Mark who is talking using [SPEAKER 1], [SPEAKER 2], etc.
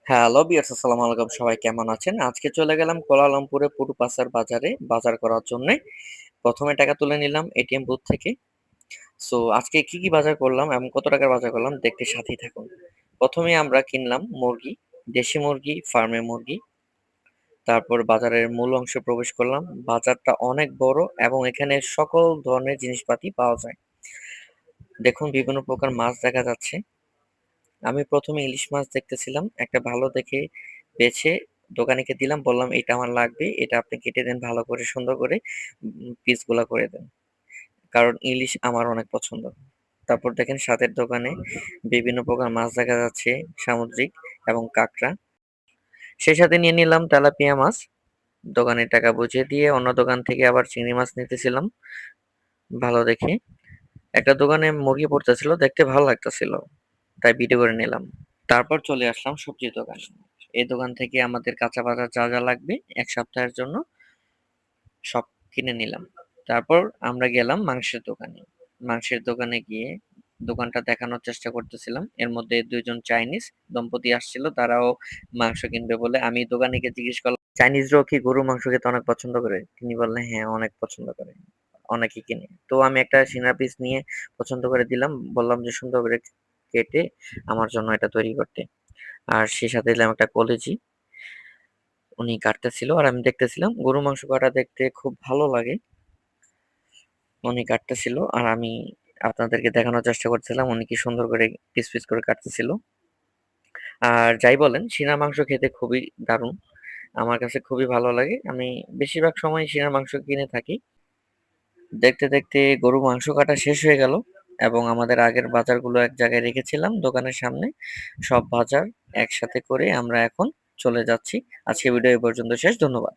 [SPEAKER 1] Hello বিয়ার্স, আসসালামু আলাইকুম। সবাই কেমন আছেন? আজকে চলে গেলাম কুয়ালালামপুরে পুটুপাসার বাজারে বাজার করার জন্যে। প্রথমে টাকা তুলে নিলাম এটিএম বুথ থেকে। সো আজকে কি কি বাজার করলাম এবং কত টাকার বাজার করলাম দেখতে সাথেই থাকুন। প্রথমে আমরা কিনলাম মুরগি, দেশি মুরগি, ফার্মের মুরগি। তারপর বাজারের মূল অংশে প্রবেশ করলাম। বাজারটা অনেক বড় এবং এখানে সকল ধরনের জিনিসপাতি পাওয়া যায়। দেখুন বিভিন্ন প্রকার মাছ দেখা যাচ্ছে। আমি প্রথমে ইলিশ মাছ দেখতেছিলাম, একটা ভালো দেখে বেছে দোকানিকে দিলাম, বললাম এটা আমার লাগবে, এটা আপনি কেটে দেন ভালো করে সুন্দর করে পিসগুলা করে দেন, কারণ ইলিশ আমার অনেক পছন্দ। তারপর দেখেন স্বাদের দোকানে বিভিন্ন প্রকার মাছ দেখা যাচ্ছে, সামুদ্রিক এবং কাঁকড়া। সেই সাথে নিয়ে নিলাম তেলাপিয়া মাছ। দোকানের টাকা বুঝিয়ে দিয়ে অন্য দোকান থেকে আবার চিংড়ি মাছ নিতেছিলাম ভালো দেখে। একটা দোকানে মুরগি পড়তেছিল, দেখতে ভালো লাগতেছিল, তাই ভিডিও করে নিলাম। তারপর চলে আসলাম সবজির দোকানে। এই দোকান থেকে আমাদের কাঁচা বাজার যা যা লাগবে এক সপ্তাহের জন্য সব কিনে নিলাম। তারপর আমরা গেলাম মাংসের দোকানে। মাংসের দোকানে গিয়ে দোকানটা দেখানোর চেষ্টা করতেছিলাম। এর মধ্যে দুইজন চাইনিজ দম্পতি আসছিল, তারাও মাংস কিনবে বলে। আমি দোকানিকে জিজ্ঞেস করলাম, চাইনিজরাও কি গরু মাংস খেতে অনেক পছন্দ করে? তিনি বললেন হ্যাঁ, অনেক পছন্দ করে, অনেকে কিনে। তো আমি একটা সিঙ্গারা পিস নিয়ে পছন্দ করে দিলাম, বললাম যে সুন্দর করে কেটে আমার জন্য এটা তৈরি করতে। আর সেই সাথে দিলাম একটা কলেজি। উনি কাটতেছিল আর আমি দেখতেছিলাম। গরু মাংস কাটা দেখতে খুব ভালো লাগে। উনি কাটতেছিল আর আমি আপনাদেরকে দেখানোর চেষ্টা করছিলাম উনি কি সুন্দর করে পিস পিস করে কাটতেছিল। আর যাই বলেন, সিনা মাংস খেতে খুবই দারুণ। আমার কাছে খুবই ভালো লাগে। আমি বেশিরভাগ সময় সিনার মাংস কিনে থাকি। দেখতে দেখতে গরু মাংস কাটা শেষ হয়ে গেল এবং আমাদের আগের বাজারগুলো এক জায়গায় রেখেছিলাম দোকানের সামনে। সব বাজার একসাথে করে আমরা এখন চলে যাচ্ছি। আজকে ভিডিও এই পর্যন্ত শেষ। ধন্যবাদ।